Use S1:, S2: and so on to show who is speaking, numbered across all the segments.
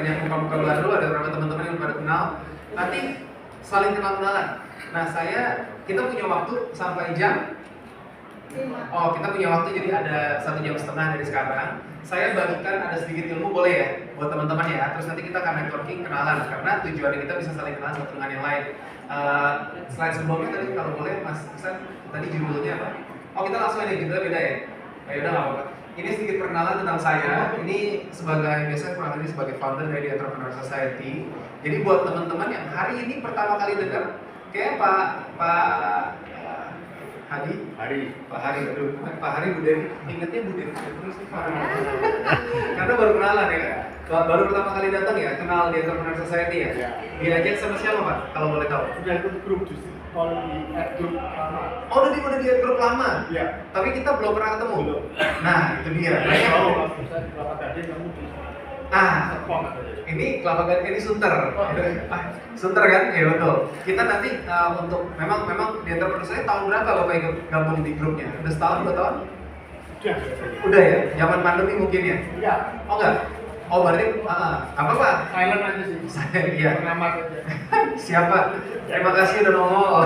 S1: banyak muka-muka baru, ada beberapa teman-teman yang baru kenal. Nanti saling kenal-kenalan. Nah kita punya waktu sampai jam. Oh, kita punya waktu jadi ada 1,5 jam dari sekarang. Saya bagikan ada sedikit ilmu, boleh ya buat teman-teman ya. Terus nanti kita akan networking, kenalan, karena tujuannya kita bisa saling kenal satu dengan yang lain. Slide sebelumnya tadi kalau boleh Mas Iksan, tadi judulnya apa? Oh, kita langsung aja, judulnya beda ya? Ya udah nggak apa-apa. Ini sedikit perkenalan tentang saya. Ini biasanya kurang lebih sebagai founder dari Entrepreneur Society. Jadi buat teman-teman yang hari ini pertama kali dengar, kayak Pak Pak Hari, Bu Devi, ingetnya Bu Devi terus nih Pak. Karena baru kenalan ya, baru pertama kali datang ya, kenal di Entrepreneur Society ya. Diajak sama siapa Pak, kalau boleh tahu?
S2: Sudah ikut grup justru, kalau di grup lama.
S1: Oh, udah di grup lama?
S2: Iya.
S1: Tapi kita belum pernah ketemu?
S2: Belum.
S1: Nah, itu dia.
S2: Kalau bisa di Kelapa Gading, kamu di Serpong aja.
S1: Ini Kelapa Gading, ini Sunter. Sunter kan? Ya betul. Kita nanti untuk memang di Entrepreneur Society tahun berapa Bapak ikut gabung di grupnya? Udah setahun, 2 tahun? Udah ya? Zaman pandemi mungkin ya?
S2: Iya.
S1: Oh enggak? Oh berarti apa Pak?
S2: Silent aja sih.
S1: Iya.
S2: Pengamat aja.
S1: Siapa? Terima kasih udah nongol.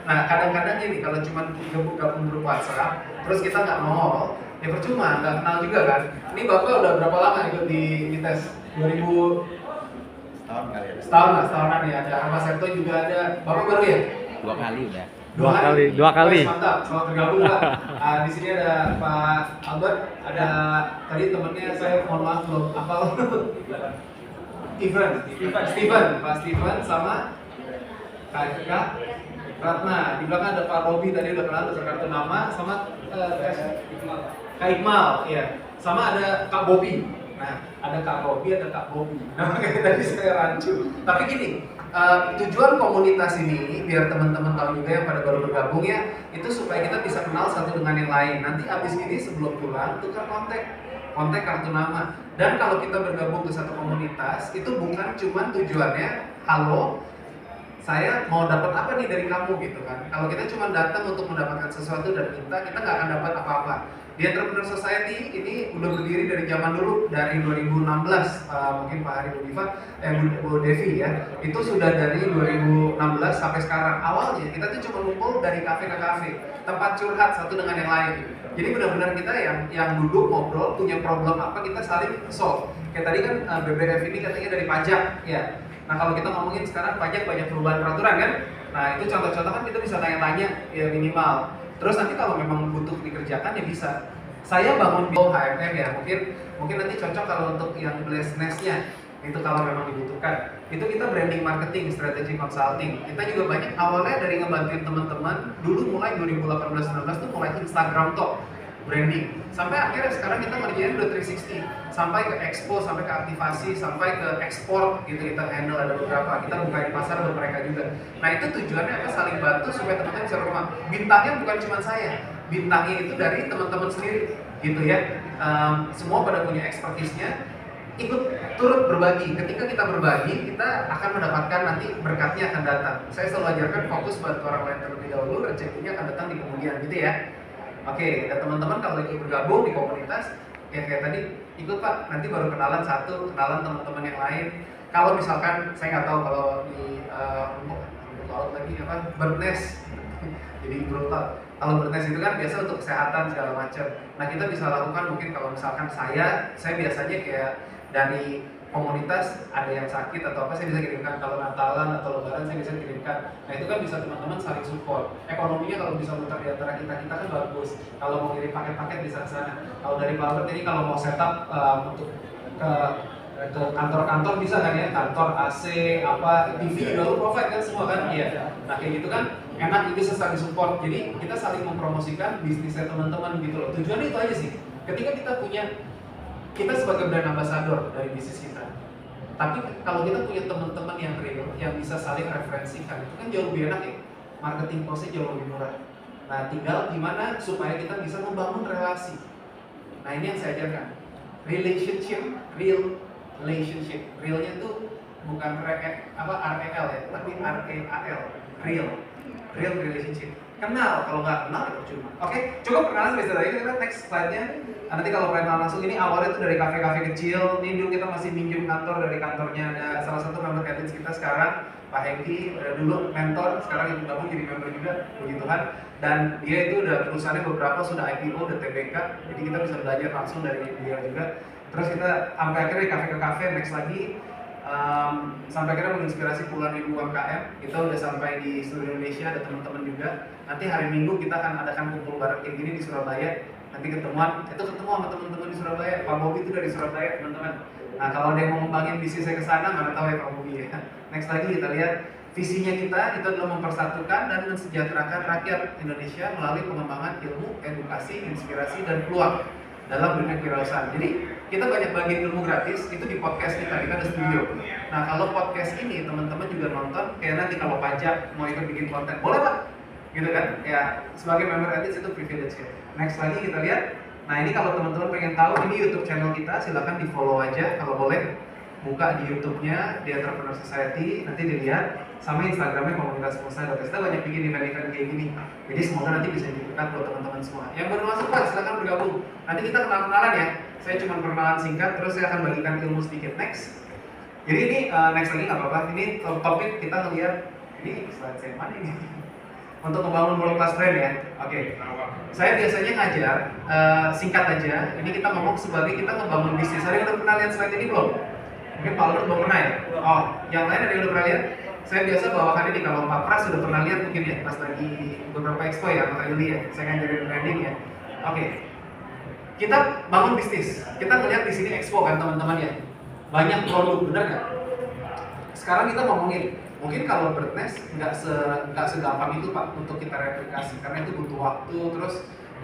S1: Nah kadang-kadang ini kalau cuma gabung grup WhatsApp, terus kita nggak nongol, ya percuma, nggak kenal juga kan. Ini Bapak udah berapa lama ikut di tes? 2000
S3: Setahun kali ya?
S1: Setahunan ya. Ada Mas Septo juga ada. Bapak baru ya?
S3: 2 kali udah.
S4: Dua kali.
S1: Mantap, selamat bergabung Pak. Di sini ada Pak Albert, ada tadi temennya saya mohon maaf belum hafal. Steven, Pak Steven sama Kak Ratna. Di belakang ada Pak Robi tadi udah kenal terus kartu nama sama Kak Iqmal, ya. Sama ada Kak Bobi. Nah, ada Kak Robi, ada Kak Bobi. Nah, kayak tadi saya rancu. Tapi gini, tujuan komunitas ini biar teman-teman tahu juga yang pada baru bergabung ya, itu supaya kita bisa kenal satu dengan yang lain. Nanti abis ini sebelum pulang tukar kontak kartu nama. Dan kalau kita bergabung ke satu komunitas, itu bukan cuma tujuannya halo, saya mau dapat apa nih dari kamu gitu kan. Kalau kita cuma datang untuk mendapatkan sesuatu dari kita nggak akan dapat apa-apa. Di Entrepreneur Society ini udah berdiri dari zaman dulu, dari 2016, mungkin Pak Hari Bu Devi ya, itu sudah dari 2016 sampai sekarang. Awalnya kita tuh cuma ngumpul dari kafe ke kafe, tempat curhat satu dengan yang lain. Jadi benar-benar kita yang duduk ngobrol, punya problem apa kita saling solve. Kayak tadi kan BBF ini katanya dari pajak ya. Nah kalau kita ngomongin sekarang pajak banyak perubahan peraturan kan. Nah itu contoh-contoh kan kita bisa tanya-tanya ya minimal. Terus nanti kalau memang butuh dikerjakan ya bisa. Saya bangun HMM ya, mungkin nanti cocok kalau untuk yang blessness-nya itu kalau memang dibutuhkan. Itu kita branding marketing, strategi consulting. Kita juga banyak awalnya dari ngebantuin teman-teman dulu mulai 2018-19 tuh mulai Instagram Talk branding. Sampai akhirnya sekarang kita ngerjain udah 360 sampai ke expo, sampai ke aktivasi, sampai ke ekspor gitu kita handle ada beberapa. Kita buka di pasar buat mereka juga. Nah itu tujuannya apa? Saling bantu supaya teman-teman bisa berkembang. Bintangnya bukan cuma saya, bintangnya itu dari teman-teman sendiri gitu ya. Semua pada punya expertise-nya, ikut turut berbagi. Ketika kita berbagi, kita akan mendapatkan nanti berkatnya akan datang. Saya selalu ajarkan fokus bantu orang lain terlebih dahulu, rezekinya akan datang di kemudian gitu ya. Oke, dan teman-teman kalau ikut bergabung di komunitas, ya kayak tadi ikut Pak, nanti baru kenalan kenalan teman-teman yang lain. Kalau misalkan saya nggak tahu kalau di untuk lagi apa birdnest, jadi brutal. Kalau birdnest itu kan biasa untuk kesehatan segala macam. Nah kita bisa lakukan mungkin kalau misalkan saya biasanya kayak dari komunitas ada yang sakit atau apa saya bisa kirimkan, kalau Natalan atau Lebaran saya bisa kirimkan. Nah itu kan bisa teman-teman saling support. Ekonominya kalau bisa muter di antara kita kan bagus. Kalau mau kirim paket-paket bisa ke sana. Kalau dari Pak Albert ini kalau mau setup untuk ke kantor-kantor bisa kan ya, kantor AC apa TV udah lu provide kan semua kan, iya. Nah kayak gitu kan enak, itu bisa saling support. Jadi kita saling mempromosikan bisnisnya teman-teman gitu loh. Tujuannya itu aja sih. Ketika kita sebagai brand ambassador dari bisnis kita, tapi kalau kita punya teman-teman yang real, yang bisa saling referensikan, itu kan jauh lebih enak ya. Marketing cost-nya jauh lebih murah. Nah tinggal gimana supaya kita bisa membangun relasi. Nah ini yang saya ajarkan. Real relationship. Realnya tuh bukan REL ya, tapi REAL. Real relationship. kenal, kalau nggak kenal ya percuma. Oke, cukup perkenalan sampai situ aja. Kita next slide-nya. Nanti kalau pengen kenal langsung, ini awalnya tuh dari kafe-kafe kecil. Ini dulu kita masih minjem kantor dari kantornya ada salah satu member Edits kita sekarang, Pak Hengki, dulu mentor, sekarang itu gabung jadi member juga, puji Tuhan. Dan dia itu udah perusahaannya beberapa sudah IPO, udah TBK, jadi kita bisa belajar langsung dari dia juga. Terus kita sampai akhirnya kafe ke kafe, next lagi. Sampai akhirnya menginspirasi puluhan ribu UMKM. Kita udah sampai di seluruh Indonesia, ada teman-teman juga. Nanti hari Minggu kita akan adakan kumpul bareng kayak gini di Surabaya. Nanti ketemuan, itu ketemu sama teman-teman di Surabaya. Pak Bobi itu dari Surabaya, teman-teman. Nah, kalau ada yang mau ngembangin bisnisnya ke sana, mana tahu ya Pak Bobi ya. Next lagi kita lihat visinya kita itu adalah mempersatukan dan mensejahterakan rakyat Indonesia melalui pengembangan ilmu, edukasi, inspirasi, dan peluang dalam dunia kewirausahaan. Jadi kita banyak bagi ilmu gratis itu di podcast kita ada studio. Nah kalau podcast ini teman-teman juga nonton, kayak nanti kalau pajak mau ikut bikin konten, boleh Pak? Gitu kan? Ya sebagai member Edits itu privilege ya. Next lagi kita lihat. Nah ini kalau teman-teman pengen tahu, ini YouTube channel kita, silahkan di follow aja kalau boleh. Buka di YouTube-nya, di Entrepreneur Society, nanti dilihat. Sama Instagramnya komunitas pengusaha. Kita banyak bikin event-event kayak gini. Jadi semoga nanti bisa dibuka buat teman-teman semua. Yang baru masuk Pak, silahkan bergabung. Nanti kita kenalan ya. Saya cuma perkenalan singkat, terus saya akan bagikan ilmu sedikit. Next. Jadi ini next lagi nggak apa-apa. Ini topik kita ngelihat. Ini slide saya mana ini? Untuk membangun world class brand ya. Oke. Saya biasanya ngajar singkat aja. Ini kita ngomong sebagai kita ngebangun bisnis. Ada yang udah pernah lihat slide ini belum? Mungkin Pak Albert belum pernah ya? Oh, yang lain ada yang udah pernah lihat? Saya biasa bawakan ini kalau Pak Pras sudah pernah lihat mungkin ya pas lagi beberapa expo ya, Pak Yuli ya. Saya ngajarin branding ya. Oke. Kita bangun bisnis. Kita ngelihat di sini expo kan teman-teman ya. Banyak produk, benar nggak? Sekarang kita ngomongin, mungkin kalau Birdnest nggak segampang itu Pak untuk kita replikasi karena itu butuh waktu, terus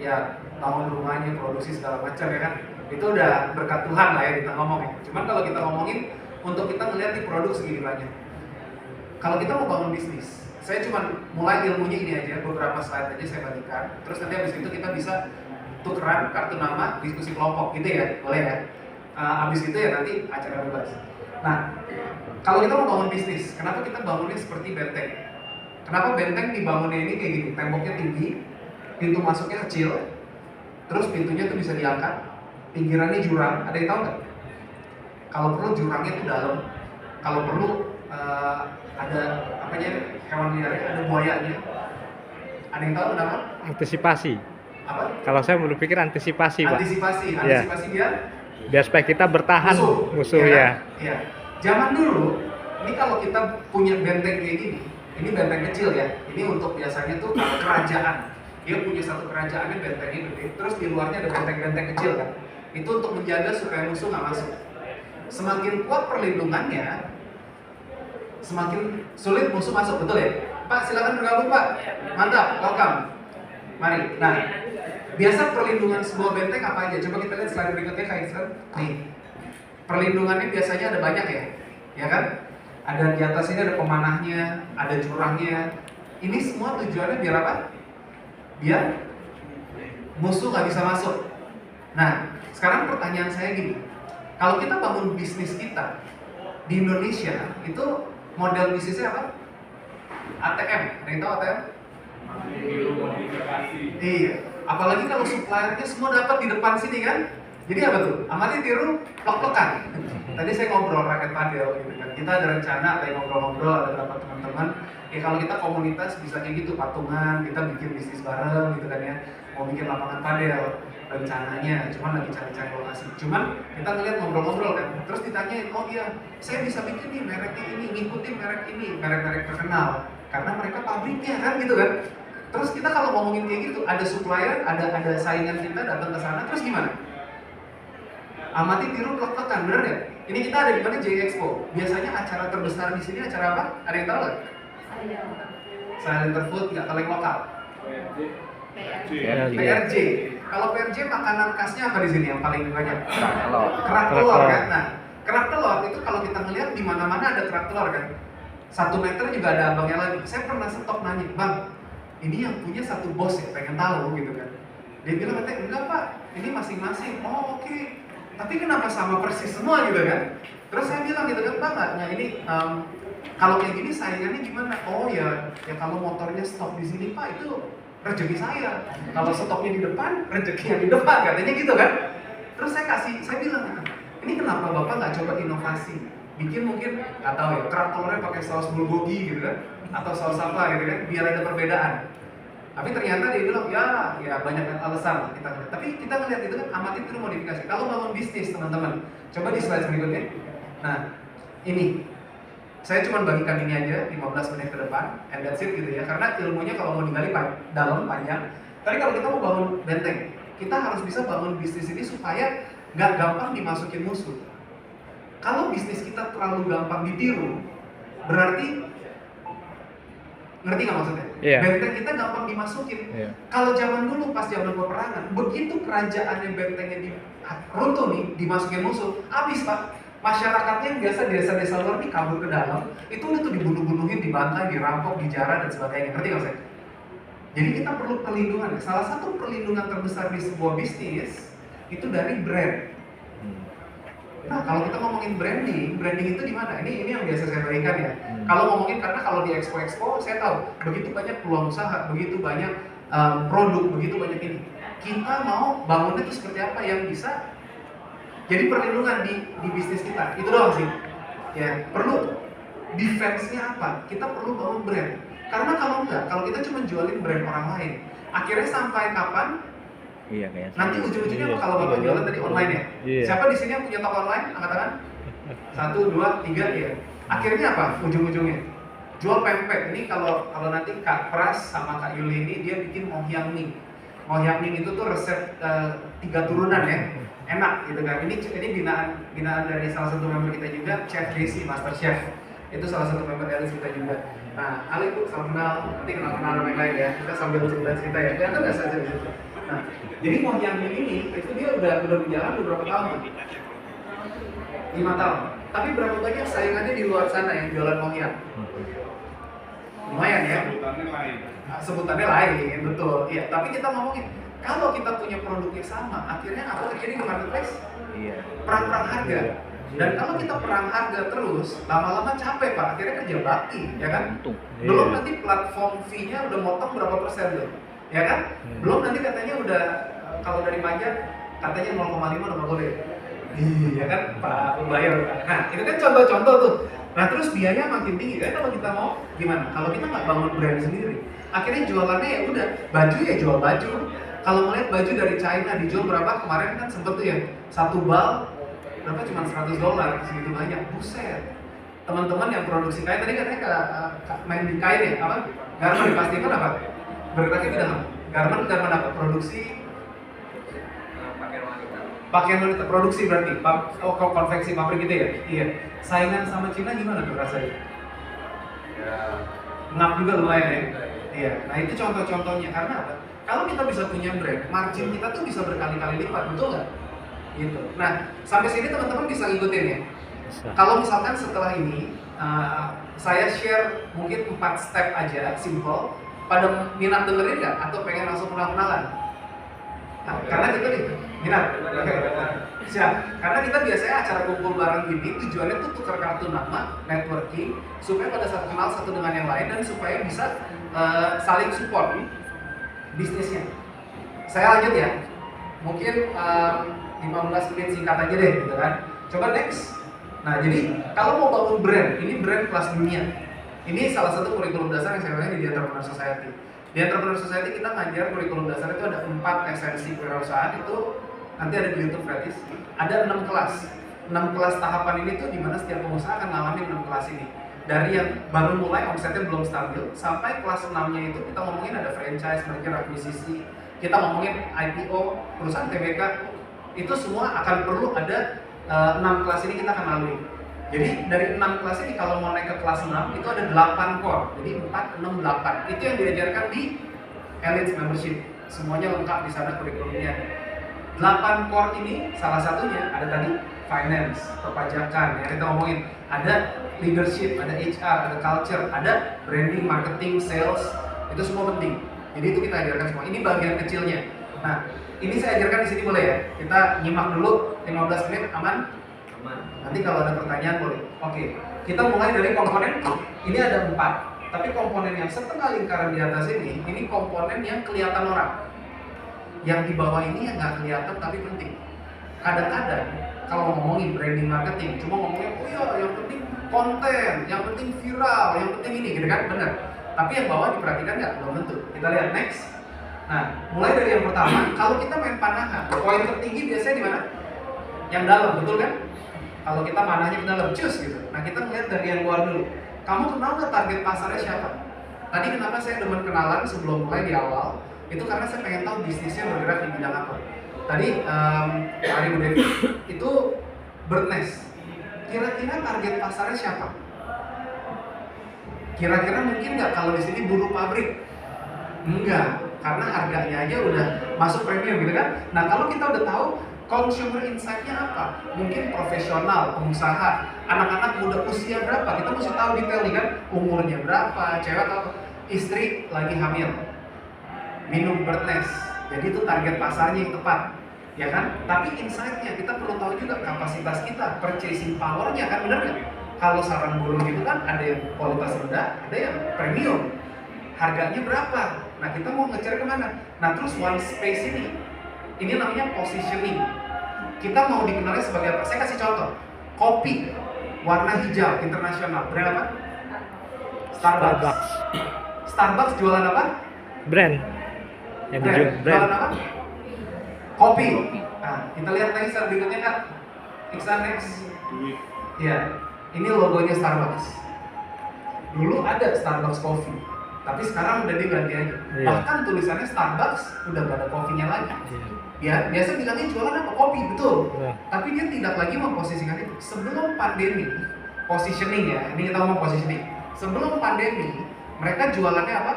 S1: ya bangun rumahnya, produksi segala macam ya kan. Itu udah berkat Tuhan lah ya kita ngomong ya. Cuman kalau kita ngomongin untuk kita ngelihat di produk segini banyak. Kalau kita mau bangun bisnis, saya cuma mulai ilmunya ini aja, beberapa slide aja saya bagikan. Terus nanti habis itu kita bisa tukeran kartu nama, diskusi kelompok gitu ya, boleh ya. Habis itu ya nanti acara bebas. Nah, kalau kita mau bangun bisnis, kenapa kita bangunnya seperti benteng? Kenapa benteng dibangunnya ini kayak gini? Temboknya tinggi, pintu masuknya kecil, terus pintunya tuh bisa diangkat, pinggirannya jurang. Ada yang tahu nggak? Kalau perlu jurangnya tuh dalam, kalau perlu ada hewan liarnya, ada buayanya. Ada yang tahu kenapa?
S4: Antisipasi.
S1: Apa?
S4: Kalau saya berpikir antisipasi, Pak.
S1: Antisipasi
S4: Ya. Biar supaya kita bertahan musuh ya.
S1: Iya. Zaman dulu, ini kalau kita punya benteng kayak gini, ini benteng kecil ya. Ini untuk biasanya tuh kerajaan. Dia punya satu kerajaannya bentengnya gede, terus di luarnya ada benteng-benteng kecil kan. Itu untuk menjaga supaya musuh nggak masuk. Semakin kuat perlindungannya, semakin sulit musuh masuk, betul ya? Pak, silakan bergabung Pak. Mantap, welcome. Mari. Nah, biasa perlindungan sebuah benteng apa aja? Coba kita lihat slide berikutnya, Kak Iksan. Nih, perlindungannya biasanya ada banyak ya, ya kan? Ada di atas ini ada pemanahnya, ada jurangnya. Ini semua tujuannya biar apa? Biar musuh nggak bisa masuk. Nah, sekarang pertanyaan saya gini, kalau kita bangun bisnis kita di Indonesia, itu model bisnisnya apa? ATM, ada yang tahu ATM? Iya, apalagi kalau suppliernya semua dapat di depan sini kan? Jadi apa tuh? Amati tiru plek-plekan. Tadi saya ngobrol rakyat padel gitu kan. Kita ada rencana, kayak ngobrol-ngobrol, ada beberapa teman-teman. Ya kalau kita komunitas bisa kayak gitu, patungan, kita bikin bisnis bareng gitu kan ya. Mau bikin lapangan padel rencananya, cuman lagi cari-cari lokasi. Cuman kita ngeliat ngobrol-ngobrol kan. Terus ditanyain, oh iya, saya bisa bikin nih mereknya ini, ngikutin merek ini, merek-merek terkenal. Karena mereka pabriknya kan gitu kan. Terus kita kalau ngomongin kayak gitu, ada supplier, ada saingan kita datang ke sana, terus gimana? Amati tiru plek-plekan, bener ya? Ini kita ada di mana? J Expo. Biasanya acara terbesar di sini acara apa? Ada yang tahu nggak? Saya Interfood, nggak kaleng lokal. PRJ. Kalau PRJ makanan khasnya apa di sini yang paling banyak? Kerak telur kan? Nah, kerak telur itu kalau kita ngelihat di mana-mana ada kerak telur kan? 1 meter juga ada abangnya lagi. Saya pernah stok nanya, Bang, ini yang punya satu bos ya, pengen tahu gitu kan? Dia bilang katanya, enggak Pak, ini masing-masing. Oh oke. Tapi kenapa sama persis semua gitu kan? Terus saya bilang gitu kan, Pak nggak, ini kalau kayak gini saingannya gimana? Oh ya kalau motornya stop di sini Pak, itu rezeki saya. Kalau stoknya di depan, rezekinya di depan, katanya gitu kan. Terus saya bilang, ini kenapa Bapak nggak coba inovasi? Bikin mungkin, nggak tahu ya, kerak telurnya pakai saus bulgogi gitu kan, atau saus apa gitu kan, biar ada perbedaan. Tapi ternyata dia bilang, ya banyak alasan lah kita ngeliat. Tapi kita ngeliat itu kan amatir itu modifikasi. Kalau bangun bisnis teman-teman, coba di slide berikutnya. Nah, ini saya cuma bagikan ini aja 15 menit ke depan, and that's it gitu ya. Karena ilmunya kalau mau digali dalam panjang. Tapi kalau kita mau bangun benteng, kita harus bisa bangun bisnis ini supaya nggak gampang dimasukin musuh. Kalau bisnis kita terlalu gampang ditiru, berarti ngerti nggak maksudnya?
S4: Yeah.
S1: Benteng kita gampang dimasukin.
S4: Yeah.
S1: Kalau zaman dulu pas zaman peperangan, begitu kerajaan yang bentengnya runtuh nih, dimasukin musuh, habis Pak. Masyarakatnya yang biasa desa-desa luar nih kabur ke dalam, itu tuh dibunuh-bunuhin, dibantai, dirampok, dijarah dan sebagainya. Ngerti nggak saya? Jadi kita perlu perlindungan. Salah satu perlindungan terbesar di sebuah bisnis itu dari brand. Nah, kalau kita ngomongin branding itu di mana? Ini yang biasa saya bagikan ya. Kalau ngomongin, karena kalau di expo saya tahu begitu banyak peluang usaha, begitu banyak produk, begitu banyak ini. Kita mau bangunnya itu seperti apa yang bisa jadi perlindungan di bisnis kita. Itu doang sih. Ya, perlu defense-nya apa? Kita perlu bangun brand. Karena kalau enggak, kalau kita cuma jualin brand orang lain, akhirnya sampai kapan?
S3: Iya kayaknya.
S1: Nanti ujung-ujungnya apa kalau Bapak jualan tadi online ya?
S4: Iya.
S1: Siapa di sini yang punya toko online? Angkat tangan. 1, 2, 3 ya. Akhirnya apa? Ujung-ujungnya jual pempek. Ini kalau nanti Kak Pras sama Kak Yuli ini dia bikin mohyang mie. Mohyang mie itu tuh resep 3 turunan ya. Enak gitu kan. Ini binaan dari salah satu member kita juga, Chef Desi, Master Chef. Itu salah satu member Elis kita juga. Nah, Ali itu salam kenal, nanti kenal orang lain ya. Kita sambil cerita ya. Kelihatan nggak saja di situ. Nah, jadi mohyang mie ini itu dia udah berjalan beberapa tahun tuh. 5 tahun. Tapi berapa banyak saingannya di luar sana yang jualan mohyang? Lumayan ya.
S2: Sebutannya lain.
S1: Sebutannya lain, betul. Iya, tapi kita ngomongin kalau kita punya produk yang sama, akhirnya apa terjadi di marketplace?
S3: Iya.
S1: Perang harga. Dan kalau kita perang harga terus, lama-lama capek Pak, akhirnya kerja bakti, ya kan?
S3: Untung.
S1: Belum
S4: Iya.
S1: nanti platform fee-nya udah motong berapa persen tuh, ya kan? Belum nanti katanya udah kalau dari pajak katanya 0,5 udah nggak boleh. Iya kan Pak Pembayar. Nah itu kan contoh-contoh tuh. Nah terus biaya makin tinggi kan kalau kita mau gimana? Kalau kita nggak bangun brand sendiri, akhirnya jualannya ya udah baju ya jual baju. Kalau melihat baju dari China dijual berapa kemarin kan sempet tuh ya satu bal berapa cuma $100 segitu banyak, buset. Teman-teman yang produksi kain tadi katanya main di kain ya apa? Garment dipastikan apa? Bergerak itu dalam garment apa? Produksi pakaian wanita produksi berarti konveksi pabrik gitu ya? Iya. Saingan sama Cina gimana tuh rasanya?
S2: Ya.
S1: Ngap juga lumayan ya? Iya. Nah itu contoh-contohnya karena apa? Kalau kita bisa punya brand, margin kita tuh bisa berkali-kali lipat, betul nggak? Gitu. Nah sampai sini teman-teman bisa ngikutin ya. Kalau misalkan setelah ini saya share mungkin 4 step aja, simple. Pada minat dengerin nggak? Atau pengen langsung kenal-kenalan? Nah, karena kita nih, minat? Oke, siap. Karena kita biasanya acara kumpul bareng gini, tujuannya tuh tukar kartu nama, networking, supaya pada saat kenal satu dengan yang lain dan supaya bisa saling support bisnisnya. Saya lanjut ya, mungkin 15 menit singkat aja deh, gitu kan. Coba next. Nah, jadi kalau mau bangun brand, ini brand kelas dunia. Ini salah satu kurikulum dasar yang saya pakai di Entrepreneur Society. Di Entrepreneur Society kita ngajar kurikulum dasar itu ada 4 esensi kewirausahaan, itu nanti ada di YouTube gratis. Ada 6 kelas. 6 kelas tahapan ini tuh dimana setiap pengusaha akan ngalamin 6 kelas ini. Dari yang baru mulai omsetnya belum stabil sampai kelas 6-nya itu kita ngomongin ada franchise, merger, akuisisi. Kita ngomongin IPO, perusahaan TBK. Itu semua akan perlu ada 6 kelas ini kita akan lalui. Jadi dari 6 kelas ini kalau mau naik ke kelas 6 itu ada 8 core. Jadi 4, 6, 8. Itu yang diajarkan di Elite Membership. Semuanya lengkap di sana kurikulumnya. 8 core ini salah satunya ada tadi finance, perpajakan yang kita ngomongin. Ada leadership, ada HR, ada culture, ada branding, marketing, sales. Itu semua penting. Jadi itu kita ajarkan semua. Ini bagian kecilnya. Nah, ini saya ajarkan di sini boleh ya? Kita nyimak dulu 15 menit aman? Nanti kalau ada pertanyaan boleh. Oke, kita mulai dari komponen. Ini ada 4. Tapi komponen yang setengah lingkaran di atas ini komponen yang kelihatan orang. Yang di bawah ini yang nggak kelihatan tapi penting. Kadang-kadang kalau ngomongin branding marketing, cuma ngomongnya, oh iya yang penting konten, yang penting viral, yang penting ini, gitu kan? Bener. Tapi yang bawah diperhatikan nggak? Belum tentu. Kita lihat next. Nah, mulai dari yang pertama, kalau kita main panahan, poin tertinggi biasanya di mana? Yang dalam, betul kan? Kalau kita manahnya ke dalam, cus gitu. Nah, kita melihat dari yang luar dulu. Kamu kenal nggak target pasarnya siapa? Tadi kenapa saya demen kenalan sebelum mulai di awal? Itu karena saya pengen tahu bisnisnya bergerak di bidang apa. Tadi Ari Budevi itu bird nest. Kira-kira target pasarnya siapa? Kira-kira mungkin nggak kalau di sini buruh pabrik? Enggak, karena harganya aja udah masuk premium gitu kan. Nah kalau kita udah tahu consumer insight-nya apa, mungkin profesional, pengusaha, anak-anak muda usia berapa, kita mesti tahu detail nih kan, umurnya berapa, cewek atau istri lagi hamil, minum bird nest, jadi itu target pasarnya yang tepat, ya kan? Tapi insight-nya kita perlu tahu juga kapasitas kita, purchasing power-nya kan, bener nggak? Kalau sarang burung itu kan ada yang kualitas rendah, ada yang premium, harganya berapa? Nah kita mau ngejar kemana? Nah terus one space ini namanya positioning. Kita mau dikenalnya sebagai apa? Saya kasih contoh. Kopi warna hijau internasional, brand apa? Starbucks. Starbucks jualan apa?
S4: Brand. Yang dijual brand.
S1: Jualan apa? Kopi. Nah, kita lihat lagi slide berikutnya kan. Iksan next. Ya, ini logonya Starbucks. Dulu ada Starbucks Coffee, tapi sekarang udah diganti aja.
S4: Iya.
S1: Bahkan tulisannya Starbucks udah gak ada kopinya lagi. Ya, biasa bilangnya jualan apa? Kopi, betul.
S4: Iya.
S1: Tapi dia tidak lagi memposisikan itu. Sebelum pandemi, positioning ya, ini kita ngomong positioning. Sebelum pandemi, mereka jualannya apa?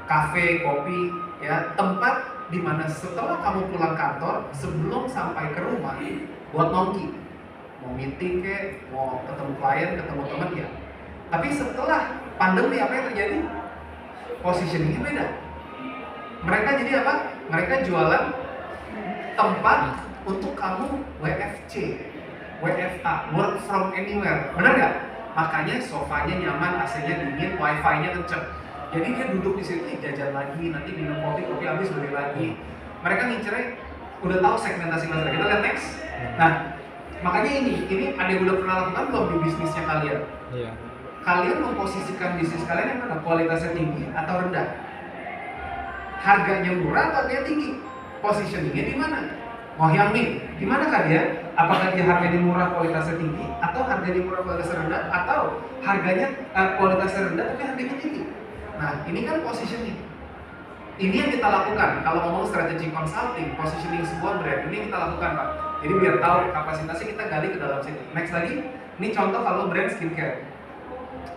S1: Kafe, kopi, ya, tempat di mana setelah kamu pulang kantor, sebelum sampai ke rumah, buat nongki. Mau meeting kek, mau ketemu klien, ketemu teman ya. Tapi setelah pandemi apa yang terjadi? Positioningnya beda. Mereka jadi apa? Mereka jualan tempat untuk kamu WFC, WFA, work from anywhere, benar nggak? Makanya sofanya nyaman, AC-nya dingin, wifi-nya kenceng. Jadi dia duduk di situ, jajan lagi, nanti minum kopi habis beli lagi. Mereka ngincernya udah tahu segmentasi masyarakat. Kita lihat next. Nah, makanya ini ada yang udah pernah lakukan belum di bisnisnya kalian?
S4: Iya.
S1: Kalian memposisikan bisnis kalian yang mana? Kualitasnya tinggi atau rendah? Harganya murah atau dia tinggi? Positioningnya di mana? Mau yang nih, di mana kan dia? Apakah dia harganya murah kualitasnya tinggi, atau harganya murah kualitasnya rendah, atau harganya kualitasnya rendah tapi harganya tinggi? Nah, ini kan positioning. Ini yang kita lakukan kalau ngomong strategi consulting, positioning sebuah brand, ini kita lakukan Pak. Jadi biar tahu kapasitasnya kita gali ke dalam situ. Next lagi, ini contoh kalau brand skincare.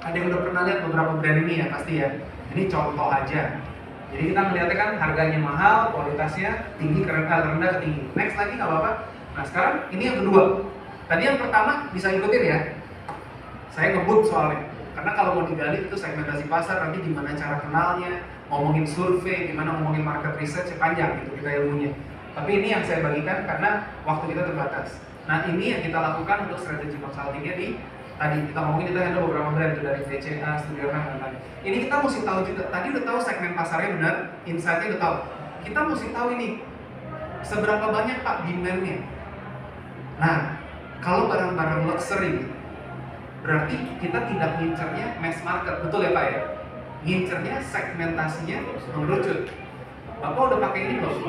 S1: Ada yang udah pernah lihat beberapa brand ini ya pasti ya. Ini contoh aja. Jadi kita melihatnya kan harganya mahal, kualitasnya tinggi, rendah, tinggi. Next lagi nggak apa-apa. Nah sekarang ini yang kedua. Tadi yang pertama bisa ikutin ya. Saya ngebut soalnya. Karena kalau mau digali itu segmentasi pasar, nanti gimana cara kenalnya, ngomongin survei, gimana ngomongin market research, panjang gitu kita ilmunya. Tapi ini yang saya bagikan karena waktu kita terbatas. Nah ini yang kita lakukan untuk strategi consultingnya di tadi kita ngomongin, kita handle beberapa brand tuh dari VCA, Studio dan lain-lain. Ini kita mesti tahu juga, tadi udah tahu segmen pasarnya benar, insight-nya udah tahu. Kita mesti tahu ini, seberapa banyak Pak demand-nya. Nah, kalau barang-barang luxury, berarti kita tidak ngincernya mass market, betul ya Pak ya? Ngincernya segmentasinya mengerucut. Bapak udah pakai ini belum?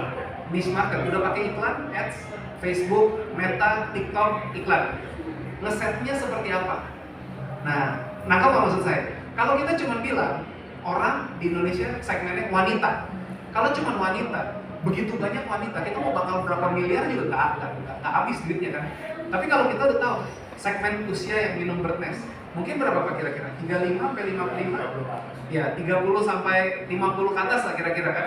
S1: Niche market, udah pakai iklan, ads, Facebook, Meta, TikTok, iklan. Ngesetnya seperti apa? Nah, nangkap apa maksud saya? Kalau kita cuma bilang orang di Indonesia segmennya wanita, kalau cuma wanita, begitu banyak wanita, kita mau bakal berapa miliar juga nggak habis duitnya kan? Tapi kalau kita udah tahu segmen usia yang minum bird nest, mungkin berapa Pak kira-kira? 35 sampai 55? Ya, 30 sampai 50 ke atas lah kira-kira kan?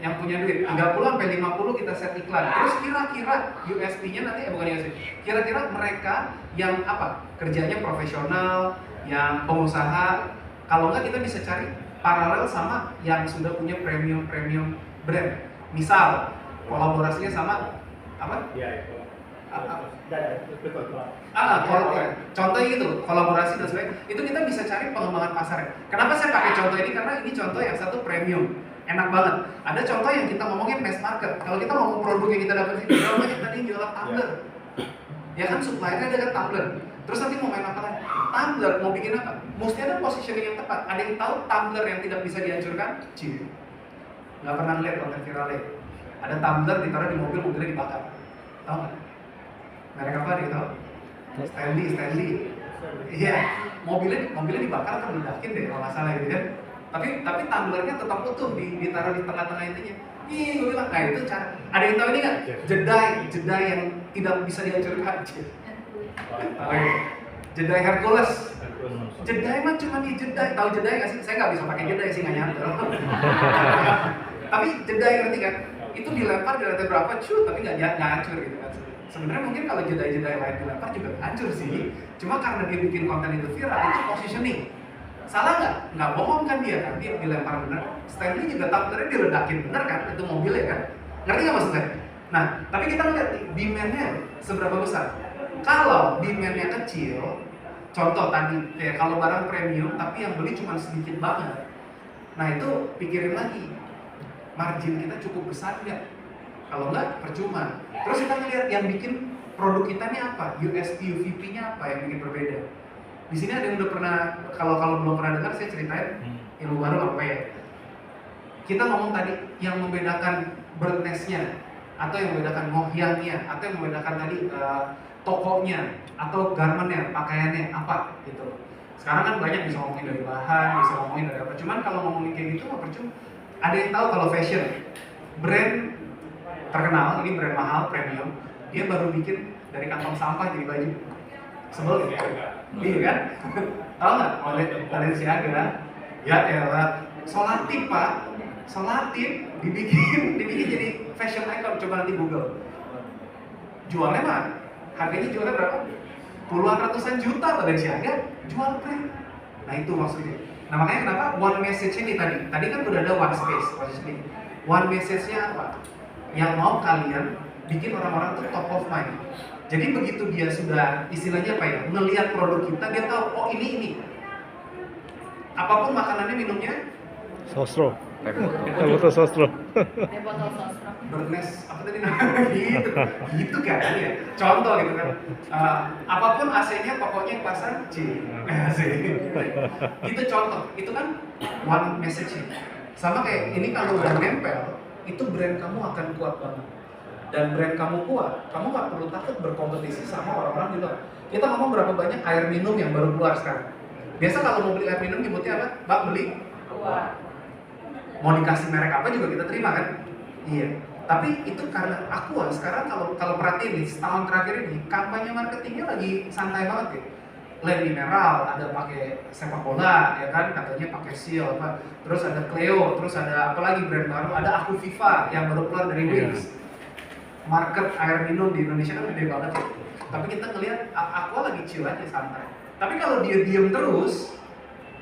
S1: Yang punya duit, 30 sampai 50 kita set iklan. Terus kira-kira USP-nya nanti, bukan USP, kira-kira mereka yang apa? Kerjanya profesional, yang pengusaha. Kalau nggak kita bisa cari paralel sama yang sudah punya premium brand. Misal, kolaborasinya sama apa?
S2: Betul.
S1: Contohnya gitu, kolaborasi dan sebagainya. Itu kita bisa cari pengembangan pasarnya. Kenapa saya pakai contoh ini? Karena ini contoh yang satu premium, enak banget. Ada contoh yang kita ngomongin mass market. Kalau kita ngomong produk yang kita dapat itu, berapa banyak tadi yang jualan tumbler? Ya kan suppliernya ada kan tumbler. Terus nanti mau main apa lagi? Tumbler mau bikin apa? Mesti ada positioning yang tepat. Ada yang tahu tumbler yang tidak bisa dihancurkan? Cih, nggak pernah lihat konten viralnya. Ada tumbler ditaruh di mobil, mobilnya dibakar. Tahu nggak? Merek apa nih tahu? Stanley. Iya, mobilnya dibakar atau diledakin deh kalau nggak salah gitu kan. Tapi tumblernya tetap utuh ditaruh di tengah-tengah intinya. Ih, gue bilang, nah itu cara. Ada yang tahu ini nggak? Jedai yang tidak bisa dihancurkan. Jedai Hercules. Jedai mah cuma di jedai. Tahu jedai nggak sih? Saya nggak bisa pakai jedai sih, nggak nyampe. Tapi jedai ngerti kan? Itu dilempar di lantai berapa, tapi nggak hancur gitu kan. Sebenarnya mungkin kalau jedai-jedai lain dilempar juga hancur sih. Cuma karena dia bikin konten itu viral, itu positioning. Salah nggak? Nggak bohong kan dia kan? Dia dilempar bener. Stanley juga tumblernya diledakin bener kan? Itu mobilnya kan? Ngerti nggak maksud saya? Nah, tapi kita lihat demand-nya seberapa besar. Kalau demand-nya kecil, contoh tadi, ya kalau barang premium tapi yang beli cuma sedikit banget. Nah itu pikirin lagi, margin kita cukup besar nggak? Kalau nggak, percuma. Terus kita ngeliat yang bikin produk kita ini apa? USP, UVP-nya apa yang bikin berbeda? Di sini ada yang udah pernah, kalau belum pernah dengar, saya ceritain ilmu baru apa ya? Kita ngomong tadi yang membedakan bird nest-nya, atau yang membedakan mohyangnya, atau yang membedakan tadi tokonya, atau garmentnya, pakaiannya, apa gitu. Sekarang kan banyak bisa ngomongin dari bahan, bisa ngomongin dari apa. Cuman kalau ngomongin kayak gitu nggak percuma. Ada yang tahu kalau fashion, brand terkenal, ini brand mahal, premium, dia baru bikin dari kantong sampah jadi baju. Sebel ya? Iya kan? Tahu nggak? Balenciaga, ya elah, Solatip pak, Solatip dibikin jadi fashion icon. Coba nanti Google. Jualnya mah, harganya jualnya berapa? Puluhan ratusan juta Balenciaga, jual brand. Nah itu maksudnya. Nah makanya kenapa one message ini tadi kan udah ada one space, positioning. One message-nya apa? Yang mau kalian bikin orang-orang tuh top of mind. Jadi begitu dia sudah istilahnya apa ya, ngelihat produk kita, dia tahu oh ini. Apapun makanannya, minumnya,
S4: Sosro. Botol sosro.
S5: Botol sosro.
S1: Bernes apa tadi namanya gitu kan ya. Contoh gitu kan. Apapun AC-nya pokoknya yang pasang C. AC. Itu contoh. Itu kan one message. Sama kayak ini kalau udah nempel, itu brand kamu akan kuat banget. Dan brand kamu kuat, kamu nggak perlu takut berkompetisi sama orang-orang di luar. Kita ngomong berapa banyak air minum yang baru keluar sekarang. Biasa kalau mau beli air minum nyebutnya apa? Mbak beli?
S5: Keluar.
S1: Mau dikasih merek apa juga kita terima kan? Iya. Tapi itu karena Aqua sekarang kalau perhatiin nih, setahun terakhir ini kampanye marketingnya lagi santai banget ya. Lain mineral, ada pakai sepak bola, ya kan? Katanya pakai Seal apa. Terus ada Cleo, terus ada apa lagi brand baru? Ada Aku Viva yang baru keluar dari Wings. Market air minum di Indonesia kan gede banget ya. Tapi kita ngelihat Aqua lagi chill aja, santai. Tapi kalau dia diem terus,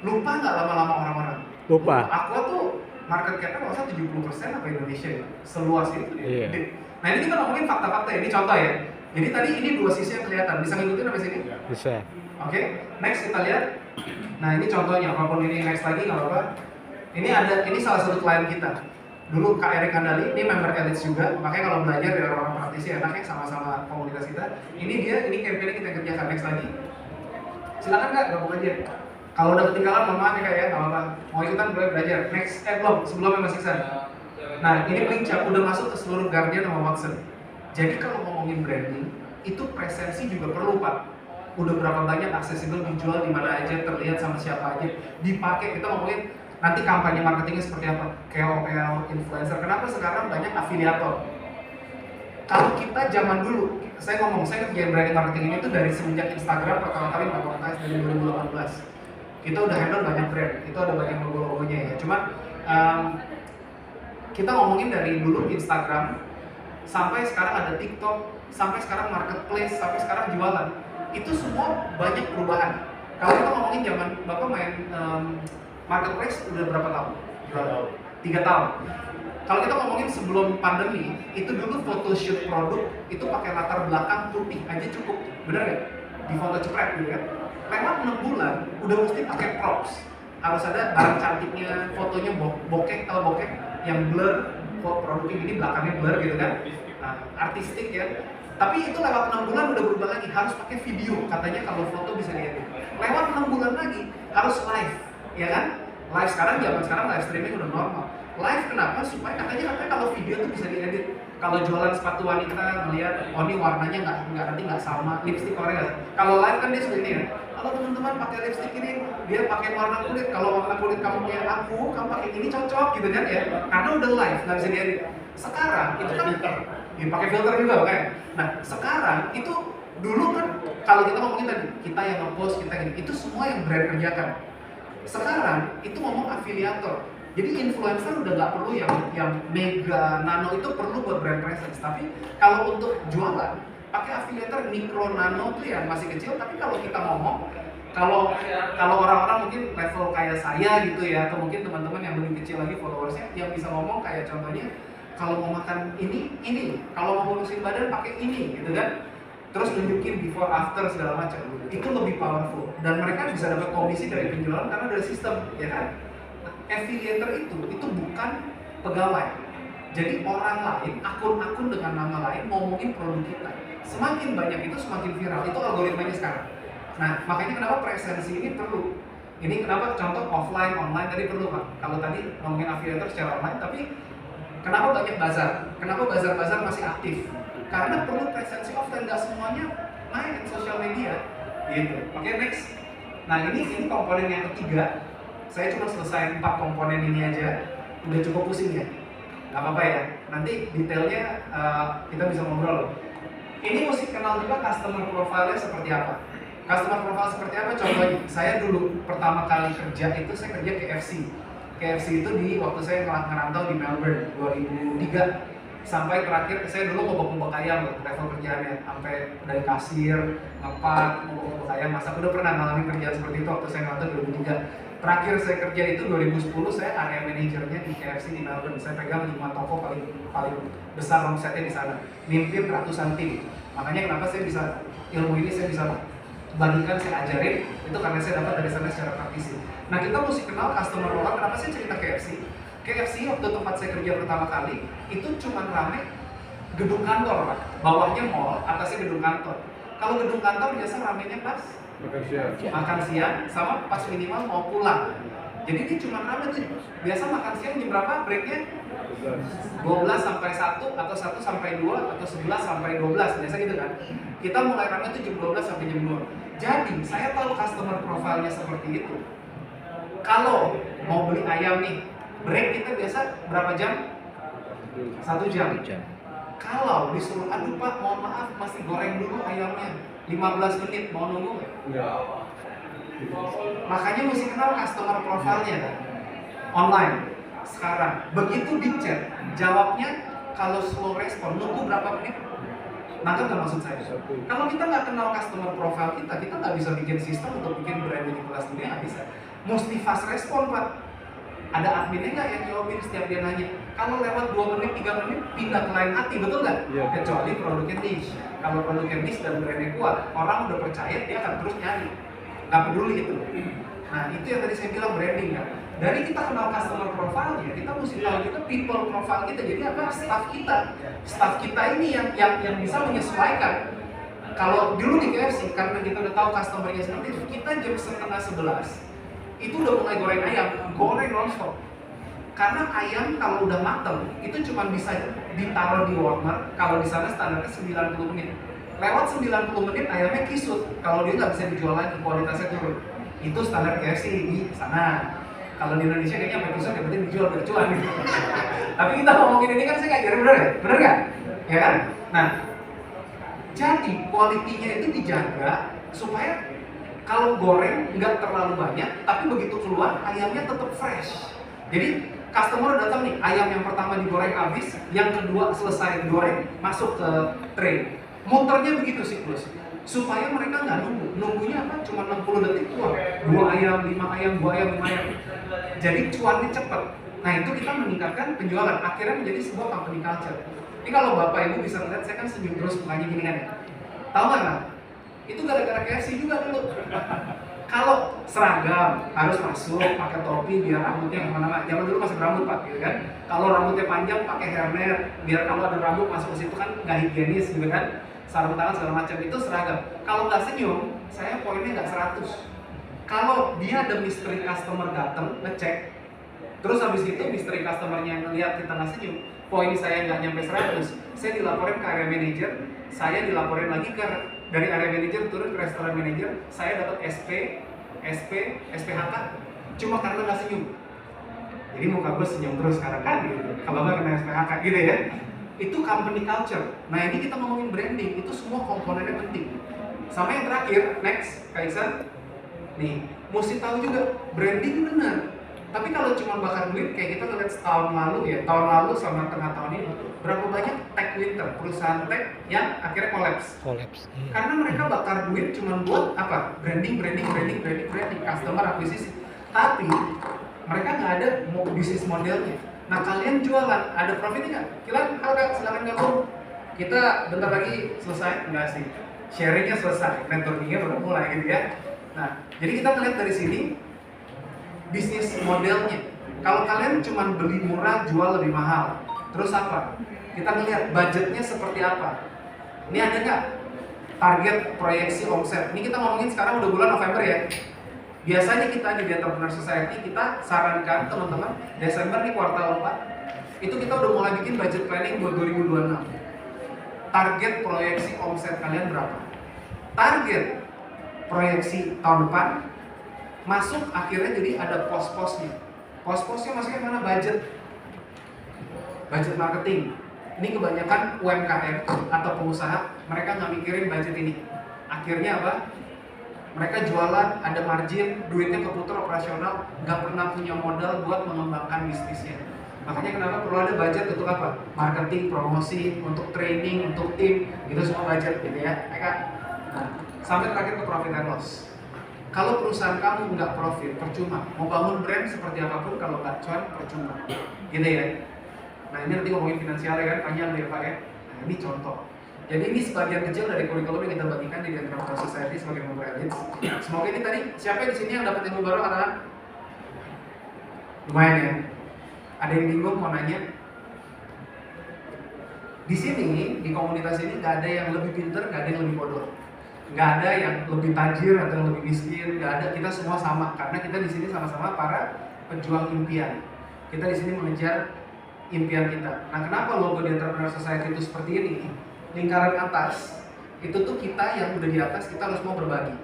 S1: lupa nggak lama-lama orang-orang?
S4: Lupa.
S1: Aqua tuh market cap-nya kalau 70% apa Indonesia ya? Seluas itu dia.
S4: Iya.
S1: Nah ini kita ngomongin fakta-fakta, ini contoh ya. Jadi tadi ini dua sisi yang kelihatan, bisa ngikutin sampai sini?
S4: Bisa.
S1: Oke, next kita lihat. Nah ini contohnya, apapun ini next lagi nggak apa-apa. Ini salah satu klien kita. Dulu Kak Erik Handali, ini member Elites juga, makanya kalau belajar dari orang-orang praktisi enaknya sama-sama komunitas kita. Ini campaign kita kerjakan next lagi. Silakan Kak, gabung aja. Kalau udah ketinggalan, mohon maaf ya Kak ya, nggak apa-apa. Mau ikutan boleh belajar. Next, sebelumnya Mas Iksan. Nah, ini link cap udah masuk ke seluruh Guardian sama Watson. Jadi kalau ngomongin branding, itu presensi juga perlu Pak. Udah berapa banyak aksesibel dijual di mana aja, terlihat sama siapa aja, dipakai. Kita ngomongin nanti kampanye marketingnya seperti apa, KOL, influencer. Kenapa sekarang banyak afiliator? Kalau kita zaman dulu, saya kerjain branding marketing ini tuh dari semenjak Instagram pertama kali monetize dari 2018. Kita udah handle banyak brand, itu ada banyak logo-logonya ya. Cuman kita ngomongin dari dulu Instagram, sampai sekarang ada TikTok, sampai sekarang marketplace, sampai sekarang jualan. Itu semua banyak perubahan. Kalau kita ngomongin zaman Bapak main marketplace udah berapa tahun? 3 tahun. Kalau kita ngomongin sebelum pandemi, itu dulu photoshoot produk itu pakai latar belakang putih aja cukup, bener nggak? Di foto cepret gitu kan. Lewat 6 bulan, udah mesti pakai props. Harus ada barang cantiknya, fotonya bokeh, kalau bokeh yang blur, produknya gini belakangnya blur gitu kan. Nah, artistik ya. Tapi itu lewat 6 bulan udah berubah lagi, harus pakai video. Katanya kalau foto bisa diedit. Lewat 6 bulan lagi, harus live, ya kan? Live sekarang, zaman sekarang live streaming udah normal. Live kenapa? Supaya katanya kalau video tuh bisa diedit. Kalau jualan sepatu wanita melihat, oh ini warnanya nggak sama, lipstick warnanya nggak. Kalau live kan dia seperti ini ya. Kalau teman-teman pakai lipstick ini, dia pakai warna kulit. Kalau warna kulit kamu kayak aku, kamu pakai ini cocok gitu kan ya. Karena udah live, nggak bisa diedit. Sekarang itu kan ya, pakai filter juga kan. Nah sekarang itu dulu kan kalau kita ngomongin tadi kita yang ngepost kita gini, itu semua yang brand kerjakan. Sekarang itu ngomong afiliator. Jadi influencer udah nggak perlu yang mega nano, itu perlu buat brand presence. Tapi kalau untuk jualan pakai afiliator mikro nano tuh yang masih kecil. Tapi kalau kita ngomong kalau orang-orang mungkin level kayak saya gitu ya, atau mungkin teman-teman yang lebih kecil lagi followersnya yang bisa ngomong kayak contohnya kalau mau makan ini, kalau mau ngurusin badan pakai ini gitu kan. Terus nunjukin before after segala macam. Itu lebih powerful dan mereka bisa dapat komisi dari penjualan karena dari sistem, ya kan? Affiliator itu bukan pegawai. Jadi orang lain, akun-akun dengan nama lain ngomongin produk kita. Semakin banyak itu semakin viral. Itu algoritmanya sekarang. Nah, makanya kenapa presensi ini perlu. Ini kenapa contoh offline, online tadi perlu Pak. Kalau tadi ngomongin affiliator secara online, tapi kenapa banyak bazar? Kenapa bazar-bazar masih aktif? Karena perlu presensi offline, nggak semuanya main di sosial media. Gitu. Oke, next. Nah, ini komponen yang ketiga. Saya cuma selesai 4 komponen ini aja, udah cukup pusing ya? Gak apa-apa ya, nanti detailnya kita bisa ngobrol loh. Ini mesti kenal juga customer profile-nya seperti apa. Customer profile seperti apa? Contohnya, saya dulu pertama kali kerja itu saya kerja KFC. KFC itu di waktu saya ngerantau di Melbourne 2003. Sampai terakhir saya dulu ngobok-ngobok ayam loh, level kerjaannya. Sampai dari kasir, ngepak, ngobok-ngobok ayam, masak. Udah pernah ngalamin kerjaan seperti itu waktu saya ngerantau 2003. Terakhir saya kerja itu 2010, saya area manajernya di KFC di Melbourne. Saya pegang 5 toko paling besar omsetnya di sana. Mimpin ratusan tim. Makanya kenapa saya bisa ilmu ini saya bisa bagikan, saya ajarin itu karena saya dapat dari sana secara praktisi. Nah, kita mesti kenal customer profile. Kenapa saya cerita KFC? KFC waktu tempat saya kerja pertama kali itu cuma rame gedung kantor, Pak. Bawahnya mall, atasnya gedung kantor. Kalau gedung kantor biasa ramenya pas makan siang sama pas minimal mau pulang. Jadi ini cuma rame tuh. Biasa makan siang jam berapa? Breaknya 12 sampai 1 atau 1 sampai 2 atau 11 sampai 12, biasa gitu kan. Kita mulai rame tuh jam 12 sampai jam 2. Jadi saya tahu customer profile-nya seperti itu. Kalau mau beli ayam nih, break kita biasa berapa jam? 1 jam. Kalau disuruh, aduh Pak, mohon maaf, masih goreng dulu ayamnya 15 menit, mau nunggu nggak? Enggak. Makanya mesti kenal customer profile-nya kan? Online. Sekarang, begitu di chat, jawabnya kalau slow respon, nunggu berapa menit? Nangkep nggak maksud saya? Kalau kita nggak kenal customer profile kita nggak bisa bikin sistem untuk bikin branding di kelas dunia, nggak bisa. Mesti fast respon Pak. Ada adminnya nggak yang jawabin setiap dia nanya? Kalau lewat 2 menit, 3 menit, pindah ke lain hati, betul nggak? Ya. Kecuali produknya niche. Kalau produknya niche dan brandnya kuat, orang udah percaya, dia akan terus nyari. Nggak peduli itu. Nah, itu yang tadi saya bilang branding kan. Dari kita kenal customer profile-nya, kita mesti tahu juga people profile kita. Jadi apa? Staff kita. Staff kita ini yang bisa menyesuaikan. Kalau dulu di KFC, karena kita udah tahu customer-nya seperti itu, kita jam 10:30 itu udah mulai goreng ayam, goreng non-stop. Karena ayam kalau udah mateng, itu cuma bisa ditaruh di warmer, kalau di sana standarnya 90 menit. Lewat 90 menit ayamnya kisut, kalau dia nggak bisa dijual lagi, kualitasnya turun. Itu standar KFC di sana. Kalau di Indonesia kayaknya sampai kisut yang penting dijual bercuan gitu. Tapi kita ngomongin ini kan saya ngajarin, bener ya? Bener nggak? Ya kan? Nah, jadi kualitinya itu dijaga supaya kalau goreng nggak terlalu banyak, tapi begitu keluar ayamnya tetap fresh. Jadi customer datang nih, ayam yang pertama digoreng habis, yang kedua selesai digoreng, masuk ke tray. Muternya begitu siklus, supaya mereka nggak nunggu. Nunggunya apa? Cuma 60 detik keluar. 2 ayam, 5 ayam, 2 ayam, 5 ayam. Jadi cuannya cepet. Nah itu kita meningkatkan penjualan, akhirnya menjadi sebuah company culture. Ini kalau bapak ibu bisa lihat, saya kan senyum terus mukanya gini kan ya. Tahu nggak Nah? Itu gara-gara KFC juga dulu. Kalau seragam harus masuk pakai topi biar rambutnya kemana-mana. Zaman dulu masih berambut pak, gitu kan. Kalau rambutnya panjang pakai hairnet, biar kalau ada rambut masuk ke situ kan nggak higienis, gitu kan. Sarung tangan segala macam itu seragam. Kalau nggak senyum, saya poinnya nggak 100. Kalau dia ada mystery customer datang ngecek, terus habis itu mystery customernya ngeliat kita nggak senyum, poin saya nggak nyampe 100, saya dilaporin ke area manager, saya dilaporin lagi ke dari area manager turun ke restoran manager, saya dapat SPHK cuma karena nggak senyum. Jadi muka gue senyum terus sekarang kan gitu. Kalau nggak kena SPHK gitu ya. Itu company culture. Nah ini kita ngomongin branding, itu semua komponennya penting. Sama yang terakhir, next, Kak Iksan. Nih, mesti tahu juga branding benar. Tapi kalau cuma bakar duit kayak kita lihat tahun lalu sama tengah tahun ini, berapa banyak tech winter, perusahaan tech yang akhirnya kolaps. Karena mereka bakar duit cuma buat apa? Branding, customer akuisisi. Tapi mereka nggak ada bisnis modelnya. Nah kalian jualan, ada profitnya nggak? Silakan gabung. Kita bentar lagi selesai, enggak sih? Sharingnya selesai, networkingnya udah mulai gitu ya. Nah, jadi kita ngeliat dari sini bisnis modelnya. Kalau kalian cuma beli murah, jual lebih mahal, terus apa? Kita ngeliat budgetnya seperti apa. Ini ada nggak target proyeksi omset? Ini kita ngomongin sekarang udah bulan November ya. Biasanya kita di Entrepreneur Society kita sarankan teman-teman Desember nih kuartal 4 itu kita udah mulai bikin budget planning buat 2026. Target proyeksi omset kalian berapa? Target proyeksi tahun depan masuk akhirnya jadi ada pos-posnya. Pos-posnya masuknya mana? Budget marketing. Ini kebanyakan UMKM atau pengusaha mereka nggak mikirin budget ini. Akhirnya apa? Mereka jualan, ada margin, duitnya keputar operasional, nggak pernah punya modal buat mengembangkan bisnisnya. Makanya kenapa perlu ada budget untuk apa? Marketing, promosi, untuk training, untuk tim, itu semua budget gitu ya. Nah, sampai terakhir ke profit and loss. Kalau perusahaan kamu nggak profit, percuma. Mau bangun brand seperti apapun kalau nggak cuan, percuma. Gitu ya. Nah ini nanti ngomongin finansial ya kan, panjang ya Pak ya. Nah ini contoh. Jadi ini sebagian kecil dari kurikulum yang kita bagikan di Entrepreneur Society sebagai member elites. Semoga ini tadi, siapa di sini yang dapat ilmu baru katakan? Lumayan ya. Ada yang bingung mau nanya? Di sini, di komunitas ini nggak ada yang lebih pinter, nggak ada yang lebih bodoh. Nggak ada yang lebih tajir atau yang lebih miskin, nggak ada. Kita semua sama karena kita di sini sama-sama para pejuang impian. Kita di sini mengejar impian kita. Nah, kenapa logo di Entrepreneur Society itu seperti ini? Lingkaran atas itu tuh kita yang udah di atas, kita harus mau berbagi.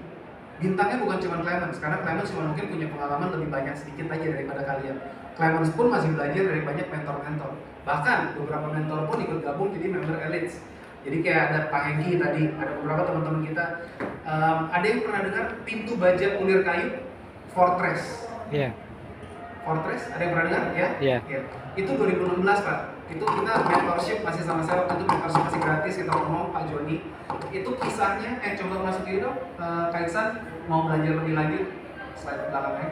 S1: Bintangnya bukan cuma Clemens, karena Clemens cuma mungkin punya pengalaman lebih banyak sedikit aja daripada kalian. Clemens pun masih belajar dari banyak mentor-mentor. Bahkan beberapa mentor pun ikut gabung jadi member elites. Jadi kayak ada Pak Hengki tadi, ada beberapa teman-teman kita. Ada yang pernah dengar pintu baja ulir kayu Fortress?
S4: Iya.
S1: Fortress, ada yang pernah dengar ya?
S4: Iya.
S1: Ya. Itu 2016 Pak. Itu kita mentorship masih sama saya waktu itu, mentorship masih gratis, kita ngomong Pak Joni. Itu kisahnya, coba masuk ini dong, Kak Iksan mau belajar lebih lanjut slide belakangnya.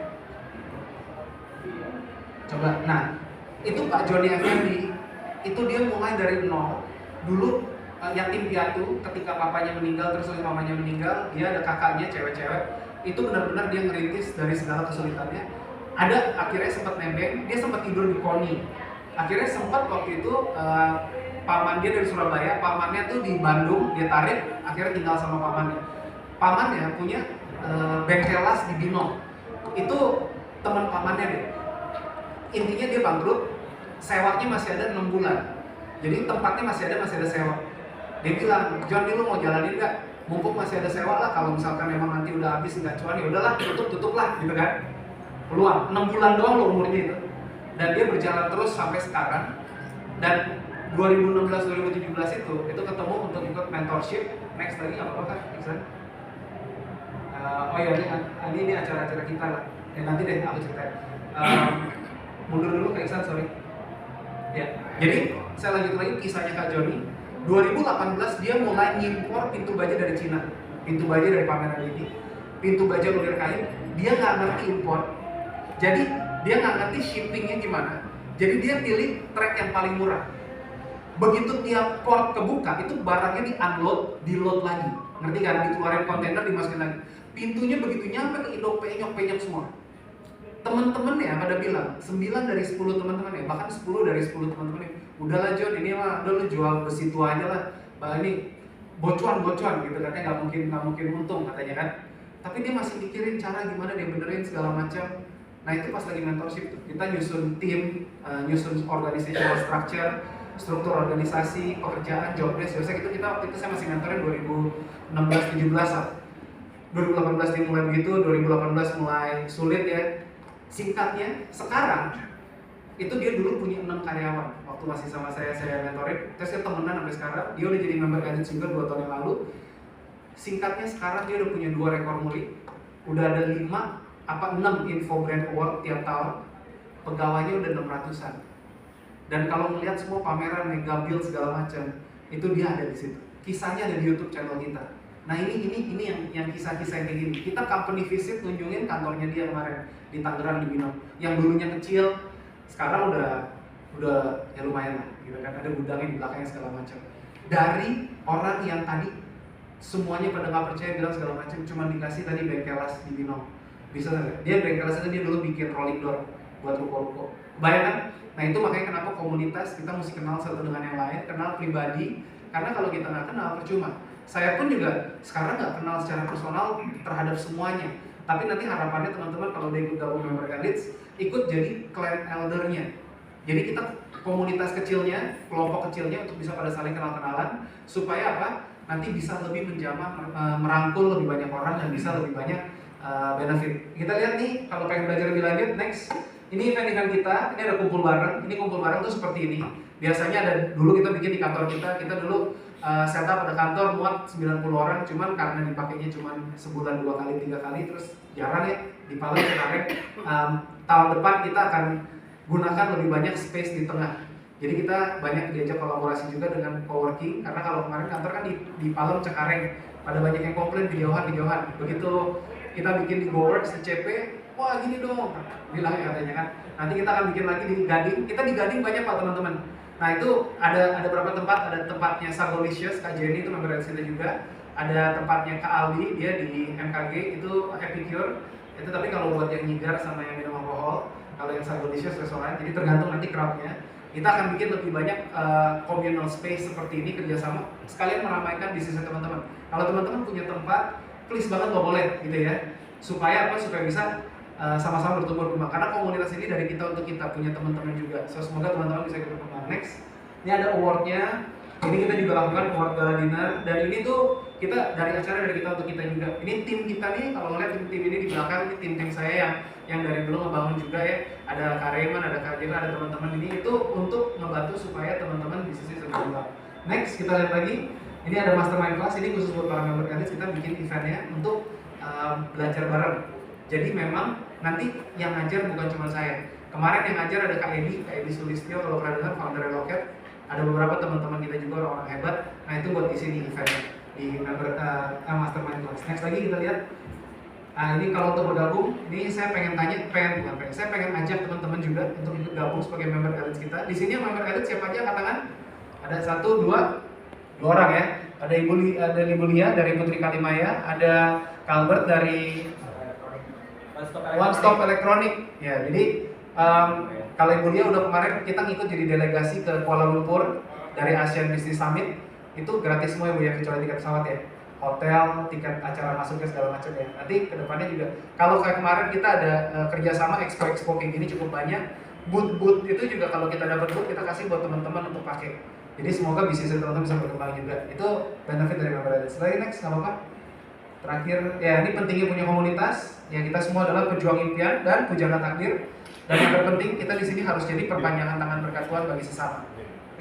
S1: Coba, nah itu Pak Joni Effendi, itu dia mulai dari nol. Dulu yatim piatu, ketika papanya meninggal terus mamanya meninggal, dia ada kakaknya cewek-cewek. Itu benar-benar dia ngerintis dari segala kesulitannya. Ada akhirnya sempat nebeng, dia sempat tidur di poni. Akhirnya sempat waktu itu paman dia dari Surabaya, pamannya tuh di Bandung, dia tarik, akhirnya tinggal sama pamannya. Pamannya punya bengkel las di Binong. Itu teman pamannya deh. Intinya dia bangkrut, sewanya masih ada 6 bulan. Jadi tempatnya masih ada sewa. Dia bilang, John, lu mau jalanin nggak? Mumpung masih ada sewa lah, kalau misalkan memang nanti udah habis nggak cuan, ya udahlah, tutup lah, gitu kan? Peluang, 6 bulan doang loh umurnya itu. Dan dia berjalan terus sampai sekarang. Dan 2016-2017 itu ketemu untuk ikut mentorship. Next lagi apa kan, Iksan? Oh iya, ini acara-acara kita lah. Nanti deh aku ceritain. Mundur dulu Kak Iksan, sorry. Ya, jadi saya lanjut lagi kisahnya Kak Joni. 2018 dia mulai ngimpor pintu baja dari Cina, pintu baja dari pameran ini, pintu baja ulir kayu. Dia nggak ngerti impor, jadi dia nggak ngerti shippingnya gimana. Jadi dia pilih track yang paling murah. Begitu tiap port kebuka, itu barangnya di-unload, di-load lagi. Ngerti kan? Dikeluarin kontainer, dimasukin lagi. Pintunya begitu nyampe ke Indo penyok-penyok semua. Temen-temennya pada bilang, 9 dari 10 teman-temannya, bahkan 10 dari 10 teman-temannya, udahlah John, ini mah udah lu jual besi tua aja lah. Ini bocuan gitu, katanya nggak mungkin untung katanya kan. Tapi dia masih mikirin cara gimana dia benerin segala macam. Nah itu pas lagi mentorship tuh, kita nyusun tim, nyusun organizational structure, struktur organisasi, pekerjaan, job desk. Biasanya gitu kita waktu itu saya masih mentorin 2016-17 lah. 2018 dimulai begitu, 2018 mulai sulit ya. Singkatnya, sekarang itu dia dulu punya 6 karyawan waktu masih sama saya mentorin. Terus saya temenan sampai sekarang, dia udah jadi member Elite juga 2 tahun yang lalu. Singkatnya sekarang dia udah punya 2 rekor muri, udah ada 6 info brand award tiap tahun, pegawainya udah 600-an. Dan kalau melihat semua pameran, mega build segala macam, itu dia ada di situ. Kisahnya ada di YouTube channel kita. Nah ini yang kisah-kisah yang kayak gini. Kita company visit nunjungin kantornya dia kemarin di Tangerang di Binong. Yang dulunya kecil, sekarang udah ya lumayan lah. Gitu kan ada gudangnya di belakangnya segala macam. Dari orang yang tadi semuanya pada nggak percaya bilang segala macam, cuma dikasih tadi bengkelas di Binong. Bisa nggak? Dia bengkelas itu dia dulu bikin rolling door buat ruko-ruko. Bayangkan? Nah itu makanya kenapa komunitas kita mesti kenal satu dengan yang lain, kenal pribadi. Karena kalau kita nggak kenal percuma. Saya pun juga sekarang nggak kenal secara personal terhadap semuanya. Tapi nanti harapannya teman-teman kalau udah ikut gabung member Elites, ikut jadi clan eldernya. Jadi kita komunitas kecilnya, kelompok kecilnya untuk bisa pada saling kenal-kenalan. Supaya apa? Nanti bisa lebih menjamah, merangkul lebih banyak orang dan bisa lebih banyak benefit. Kita lihat nih, kalau pengen belajar lebih lanjut, next. Ini event-event kita, ini ada kumpul bareng. Ini kumpul bareng tuh seperti ini. Biasanya ada dulu kita bikin di kantor kita dulu setup ada kantor muat 90 orang, cuman karena dipakainya cuman sebulan 2 kali 3 kali, terus jarang ya di Palembang kemarin. Tahun depan kita akan gunakan lebih banyak space di tengah. Jadi kita banyak diajak kolaborasi juga dengan coworking, karena kalau kemarin kantor kan di Palem Cengkareng, pada banyak yang komplain videohan. Begitu kita bikin di GoWorks, di CP, wah gini dong, bilang katanya kan. Nanti kita akan bikin lagi di Gading. Kita di Gading banyak pak teman-teman. Nah itu ada berapa tempat? Ada tempatnya Sargolicious, Kak Jenny itu member kita juga. Ada tempatnya Kak Aldi, dia di MKG itu Epicure. Itu tapi kalau buat yang nyigar sama yang minum alkohol, kalau yang Sargolicious restoran. Jadi tergantung nanti crowdnya. Kita akan bikin lebih banyak communal space seperti ini kerjasama. Sekalian meramaikan bisnisnya teman-teman. Kalau teman-teman punya tempat, please banget lo boleh gitu ya. Supaya apa? Supaya bisa sama-sama bertumbuh berkembang. Karena komunitas ini dari kita untuk kita, punya teman-teman juga. So semoga teman-teman bisa ikut berkembang. Next, ini ada awardnya. Ini kita juga lakukan award gala dinner. Dan ini tuh kita dari acara dari kita untuk kita juga. Ini tim kita nih, kalau ngeliat tim ini di belakang, ini tim saya yang dari dulu ngebangun juga ya. Ada Kak Reman, ada Kak Jena, ada teman-teman ini. Itu untuk ngebantu supaya teman-teman bisnisnya bisa berkembang. Next, kita lihat lagi. Ini ada mastermind class. Ini khusus buat para member Elites. Kita bikin eventnya untuk belajar bareng. Jadi memang nanti yang ngajar bukan cuma saya. Kemarin yang ngajar ada Kak Edi Sulistyo, kalau pernah dengar, founder Reloket. Ada beberapa teman-teman kita juga orang-orang hebat. Nah itu buat di sini eventnya di member mastermind class. Next lagi kita lihat. Nah ini kalau untuk bergabung, ini saya pengen saya pengen ajak teman-teman juga untuk ikut gabung sebagai member Elites kita. Di sini yang member Elites siapa aja angkat tangan? Ada 1, 2 orang ya. Ada Ibu Lia dari Putri Kalimaya, ada Kalbert dari One Stop Electronic. Ya, jadi kalau Ibu Lia udah kemarin kita ngikut jadi delegasi ke Kuala Lumpur dari Asian Business Summit. Itu gratis semua Ibu ya, kecuali tiket pesawat ya. Hotel, tiket acara masuknya segala macam ya. Nanti kedepannya juga. Kalau kayak kemarin kita ada kerjasama expo kayak gini cukup banyak. Booth itu juga kalau kita dapat booth kita kasih buat teman-teman untuk pakai. Jadi semoga bisnis teman-teman bisa berkembang juga. Itu benefit dari member Elites. Lagi next, nggak apa-apa. Terakhir, ya ini pentingnya punya komunitas. Ya kita semua adalah pejuang impian dan pujangga takdir. Dan yang terpenting kita di sini harus jadi perpanjangan tangan berkat Tuhan bagi sesama.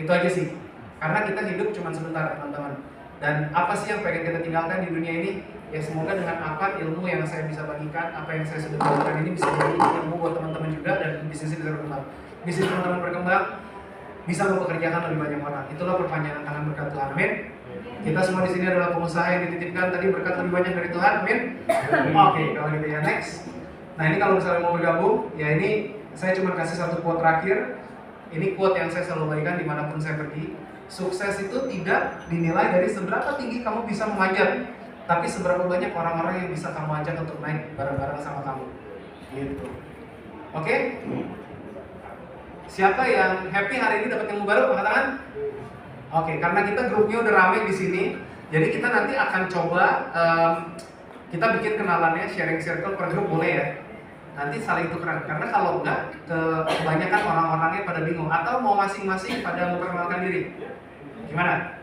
S1: Itu aja sih. Karena kita hidup cuma sebentar teman-teman. Dan apa sih yang pengen kita tinggalkan di dunia ini? Ya semoga dengan apa ilmu yang saya bisa bagikan, apa yang saya sudah bagikan ini bisa jadi ilmu buat teman-teman juga dan bisnis bisa berkembang. Bisnis teman-teman berkembang, bisa mempekerjakan lebih banyak orang. Itulah perpanjangan tangan berkat Tuhan. Amin. Kita semua di sini adalah pengusaha yang dititipkan tadi berkat lebih banyak dari Tuhan. Amin. Oke, kalau gitu ya next. Nah ini kalau misalnya mau bergabung, ya ini saya cuma kasih satu quote terakhir. Ini quote yang saya selalu bagikan dimanapun saya pergi. Sukses itu tidak dinilai dari seberapa tinggi kamu bisa memanjat, tapi seberapa banyak orang-orang yang bisa kamu ajak untuk naik bareng-bareng sama kamu. Gitu. Oke? Siapa yang happy hari ini dapat ilmu baru? Angkat tangan. Oke, karena kita grupnya udah rame di sini, jadi kita nanti akan coba kita bikin kenalannya, sharing circle per grup boleh ya? Nanti saling tukeran, karena kalau enggak kebanyakan orang-orangnya pada bingung atau mau masing-masing pada memperkenalkan diri. Gimana?